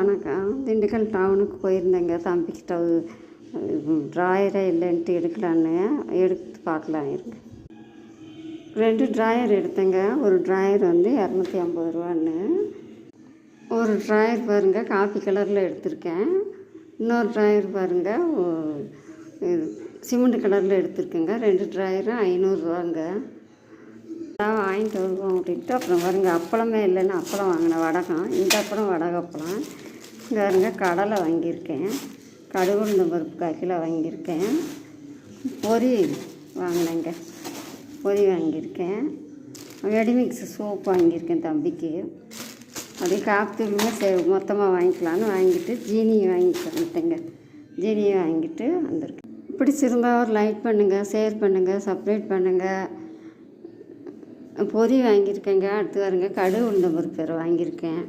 வணக்கம். திண்டுக்கல் டவுனுக்கு போயிருந்தேங்க. தம்பிக்கிட்ட ட்ராயரே இல்லைன்ட்டு எடுக்கலான்னு எடுத்து பார்க்கலாம் இருக்கு. 2 ட்ராயர் எடுத்தேங்க. ஒரு ட்ராயர் வந்து 250 ரூபான்னு. ஒரு ட்ராயர் பாருங்கள் காப்பி கலரில் எடுத்திருக்கேன். இன்னொரு ட்ராயர் பாருங்கள் சிமெண்ட் கலரில் எடுத்திருக்கேங்க. 2 ட்ராயரும் 500 ரூபாங்க. வாங்கிட்டு வருவோம் அப்படின்ட்டு அப்புறம் பாருங்க அப்பளமே இல்லைன்னு அப்பளம் வாங்கினேன். வடகம் இந்த அப்பளம் வடகப்பளம். இங்கே பாருங்க கடலை வாங்கியிருக்கேன். கடுகு உளுந்தம் பருப்பு 1 கிலோ வாங்கியிருக்கேன். பொரி வாங்கினேங்க. பொரி வாங்கியிருக்கேன். ரெடிமிக்ஸ் சோப்பு வாங்கியிருக்கேன் தம்பிக்கு. அப்படியே காப்பித்தூளுமே மொத்தமாக வாங்கிக்கலான்னு வாங்கிட்டு ஜீனியை வாங்கிட்டேங்க. ஜீனியை வாங்கிட்டு வந்திருக்கேன். பிடிச்சிருந்தா ஒரு லைக் பண்ணுங்கள், ஷேர் பண்ணுங்கள், சப்ஸ்கிரைப் பண்ணுங்கள். பொரி வாங்கியிருக்கேங்க. அடுத்து பாருங்க கடுகு உளுந்தம் பருப்பு வாங்கியிருக்கேன்.